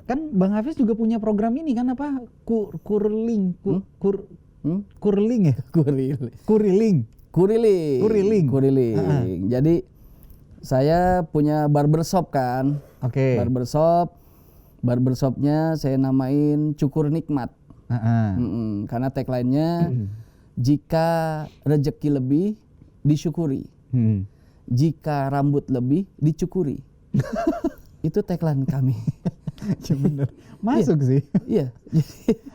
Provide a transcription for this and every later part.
Kan Bang Hafiz juga punya program ini kan apa? Kuriling ya? Kuriling. Jadi saya punya barbershop kan. Oke. Barbershopnya saya namain Cukur Nikmat. Karena tagline-nya jika rezeki lebih disyukuri, jika rambut lebih dicukuri. Itu tagline kami. Ya bener. Masuk sih. Iya.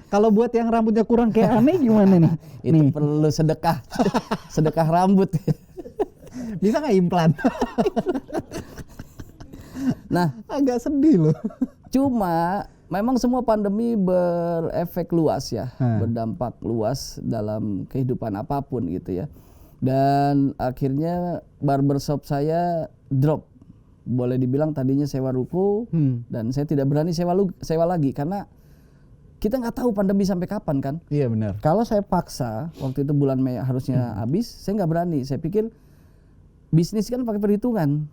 Kalau buat yang rambutnya kurang kayak aneh gimana nih? Itu perlu sedekah. Sedekah rambut. Bisa nggak implan? Nah, agak sedih loh. Cuma memang semua pandemi berefek luas ya, berdampak luas dalam kehidupan apapun gitu ya. Dan akhirnya barbershop saya drop. Boleh dibilang tadinya sewa ruko dan saya tidak berani sewa lagi karena kita nggak tahu pandemi sampai kapan kan. Iya benar. Kalau saya paksa waktu itu bulan Mei harusnya habis, saya nggak berani. Saya pikir bisnis kan pakai perhitungan.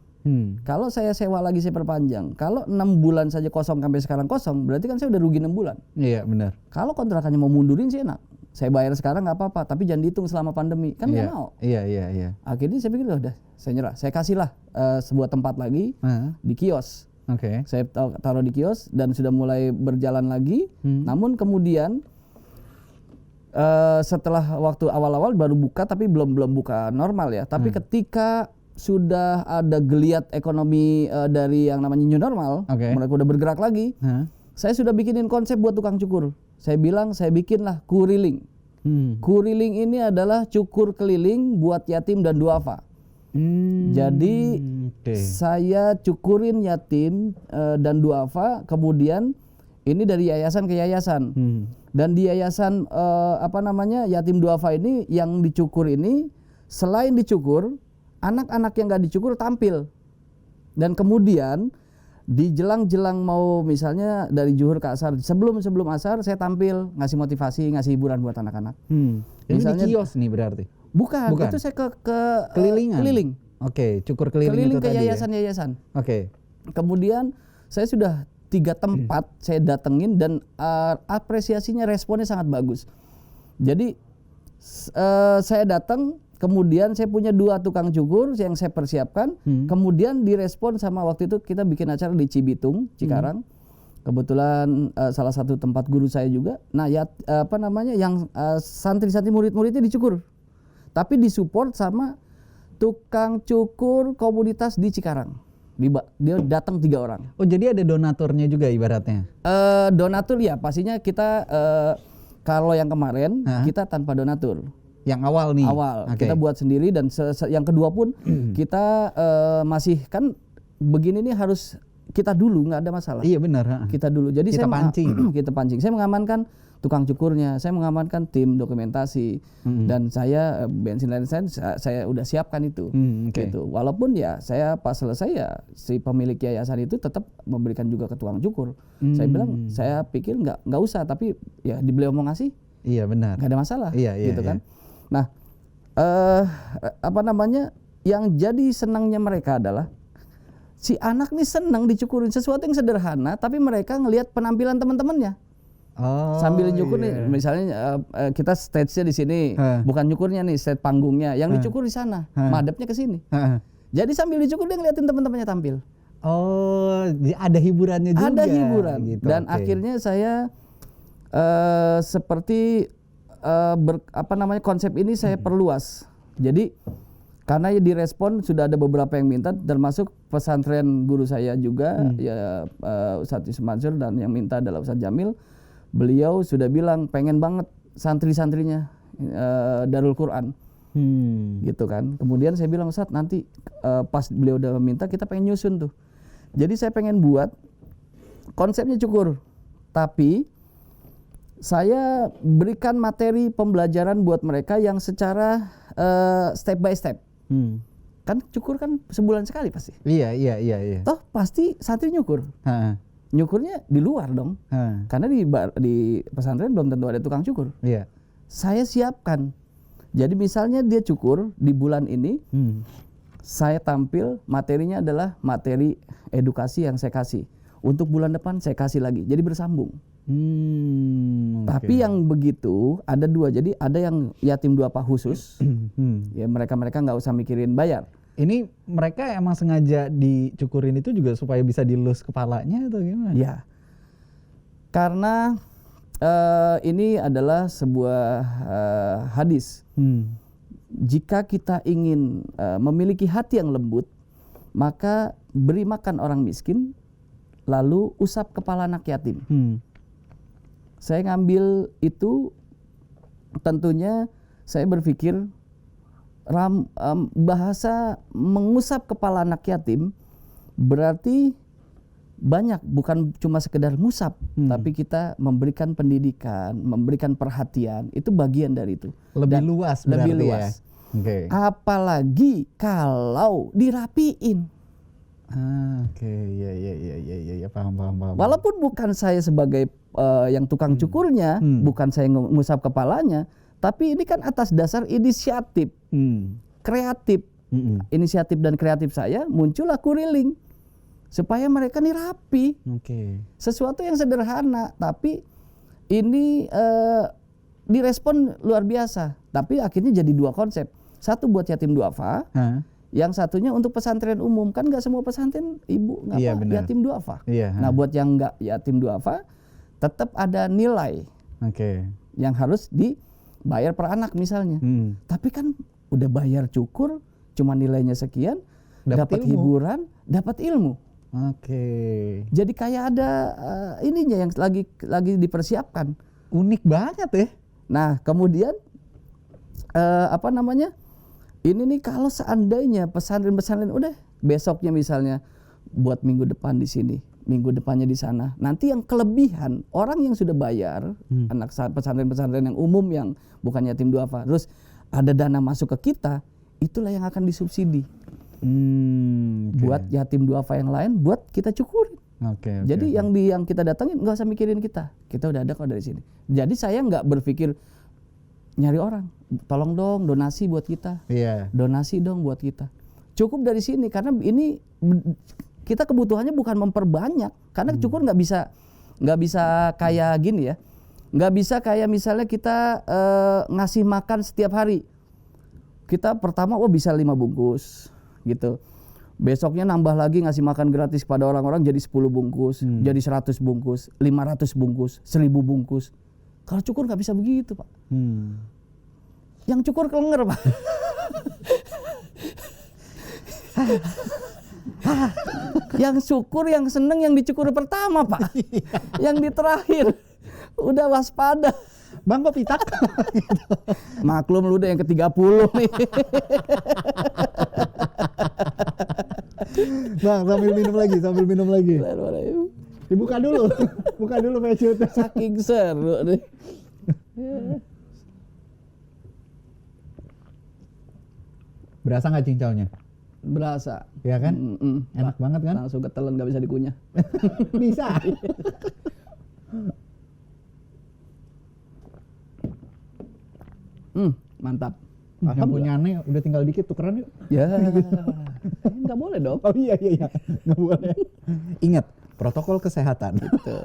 Kalau saya sewa lagi saya perpanjang. Kalau 6 bulan saja kosong sampai sekarang kosong, berarti kan saya udah rugi 6 bulan. Iya benar. Kalau kontrakannya mau mundurin sih enak. Saya bayar sekarang nggak apa-apa, tapi jangan dihitung selama pandemi. Kan nggak mau. Iya. Akhirnya saya pikir udah, saya nyerah. Saya kasihlah sebuah tempat lagi di kios. Oke. Saya taruh di kios dan sudah mulai berjalan lagi. Namun kemudian setelah waktu awal-awal baru buka, tapi belum buka normal ya. Tapi ketika sudah ada geliat ekonomi dari yang namanya new normal, mereka udah bergerak lagi. Saya sudah bikinin konsep buat tukang cukur. Saya bilang saya bikinlah kuriling. Kuriling ini adalah cukur keliling buat yatim dan duafa. Jadi saya cukurin yatim dan duafa, kemudian ini dari yayasan ke yayasan. Dan di yayasan yatim duafa ini yang dicukur ini, selain dicukur, anak-anak yang nggak dicukur tampil. Dan kemudian di jelang-jelang mau misalnya dari zuhur ke asar, sebelum asar saya tampil ngasih motivasi, ngasih hiburan buat anak-anak. Misalnya di kios nih berarti. Bukan. Itu saya ke keliling. Oke, cukur keliling itu ke tadi. Yayasan-yayasan. Oke. Kemudian saya sudah 3 tempat saya datengin dan apresiasinya, responnya sangat bagus. Jadi saya datang, kemudian saya punya 2 tukang cukur yang saya persiapkan. Kemudian direspon sama waktu itu kita bikin acara di Cibitung, Cikarang. Kebetulan salah satu tempat guru saya juga. Nah, yang santri-santri murid-muridnya dicukur. Tapi disupport sama tukang cukur komunitas di Cikarang. Dia datang 3 orang. Oh, jadi ada donaturnya juga ibaratnya? Donatur ya, pastinya kita kalau yang kemarin kita tanpa donatur. Yang awal nih. Kita buat sendiri dan yang kedua pun kita masih kan begini nih harus kita dulu, nggak ada masalah. Iya benar. Kita dulu. Jadi kita pancing. Kita pancing. Saya mengamankan tukang cukurnya, saya mengamankan tim dokumentasi dan saya bensin lain saya udah siapkan itu. Gitu. Walaupun ya saya pas selesai ya si pemilik yayasan itu tetap memberikan juga ke tukang cukur. Saya bilang saya pikir nggak usah, tapi ya beliau mau ngasih. Iya benar. Nggak ada masalah. Iya, gitu kan. Nah, yang jadi senangnya mereka adalah si anak nih senang dicukurin sesuatu yang sederhana, tapi mereka ngelihat penampilan teman-temannya. Sambil nyukur nih, misalnya kita stage-nya di sini, bukan nyukurnya nih, stage panggungnya, yang dicukur di sana, madepnya ke sini. Jadi sambil dicukur dia ngeliatin teman-temannya tampil. Oh, ada hiburannya juga. Ada hiburan. Gitu, dan akhirnya saya seperti konsep ini saya perluas. Jadi karena direspon sudah ada beberapa yang minta, termasuk pesantren guru saya juga ya Ustadz Yusuf Mansur, dan yang minta adalah Ustadz Jamil. Beliau sudah bilang pengen banget santri-santrinya Darul Quran. Gitu kan. Kemudian saya bilang, Ustadz nanti pas beliau udah minta kita pengen nyusun tuh. Jadi saya pengen buat konsepnya cukur, tapi saya berikan materi pembelajaran buat mereka yang secara step by step. Kan cukur kan sebulan sekali pasti. Iya. Toh pasti santri nyukur. Nyukurnya di luar dong. Karena di pesantren belum tentu ada tukang cukur. Iya. Saya siapkan. Jadi misalnya dia cukur di bulan ini, saya tampil materinya adalah materi edukasi yang saya kasih. Untuk bulan depan saya kasih lagi. Jadi bersambung. Tapi Okay. yang begitu ada dua. Jadi ada yang yatim duafa khusus. Ya mereka nggak usah mikirin bayar. Ini mereka emang sengaja dicukurin itu juga supaya bisa dilus kepalanya atau gimana? Ya. Karena ini adalah sebuah hadis. Jika kita ingin memiliki hati yang lembut, maka beri makan orang miskin, lalu usap kepala anak yatim. Saya ngambil itu, tentunya saya berpikir bahasa mengusap kepala anak yatim berarti banyak, bukan cuma sekedar ngusap, tapi kita memberikan pendidikan, memberikan perhatian, itu bagian dari itu. Lebih Dan luas lebih berarti luas. ya. Okay. Apalagi kalau dirapiin. Oke, ya, paham. Walaupun bukan saya sebagai yang tukang cukurnya, bukan saya ngusap kepalanya, tapi ini kan atas dasar inisiatif, kreatif. Inisiatif dan kreatif saya, muncullah kuriling. Supaya mereka nih rapi. Sesuatu yang sederhana, tapi ini direspon luar biasa. Tapi akhirnya jadi dua konsep. Satu buat yatim duafa, yang satunya untuk pesantren umum. Kan nggak semua pesantren ibu yatim duafa. Nah buat yang nggak yatim duafa, tetap ada nilai yang harus dibayar per anak misalnya. Tapi kan udah bayar cukur, cuma nilainya sekian, dapat hiburan, dapat ilmu. Jadi kayak ada ininya yang lagi dipersiapkan. Unik banget ya. Nah kemudian ini nih kalau seandainya pesantren udah besoknya misalnya buat minggu depan di sini, minggu depannya di sana. Nanti yang kelebihan orang yang sudah bayar, anak pesantren-pesantren yang umum yang bukan yatim duafa, terus ada dana masuk ke kita, itulah yang akan disubsidi. Buat yatim duafa yang lain, buat kita cukurin. Jadi yang kita datangin nggak usah mikirin kita udah ada kok dari sini. Jadi saya nggak berpikir nyari orang, tolong dong donasi buat kita, donasi dong buat kita. Cukup dari sini karena ini kita kebutuhannya bukan memperbanyak, karena cukur nggak bisa kayak gini ya, nggak bisa kayak misalnya kita ngasih makan setiap hari. Kita pertama bisa 5 bungkus. Gitu. Besoknya nambah lagi ngasih makan gratis pada orang-orang jadi 10 bungkus, jadi 100 bungkus, 500 bungkus, 1000 bungkus. Kalau cukur nggak bisa begitu, Pak. Yang cukur kelenger, Pak. Yang syukur, yang seneng, yang dicukur pertama, Pak. Yang di terakhir udah waspada. Bang kok pitak? Maklum lu udah yang ke-30 nih. Bang, sambil minum lagi. Dibuka dulu. Buka dulu pecut. Saking seru nih. Berasa nggak cincaunya? Berasa. Ya kan? Enak banget kan? Langsung ketelan, nggak bisa dikunyah. Bisa. Mantap. Yang punya aneh udah tinggal dikit, tukeran yuk. Ya, nggak boleh dong. Oh iya, nggak boleh. Ingat protokol kesehatan. Gitu.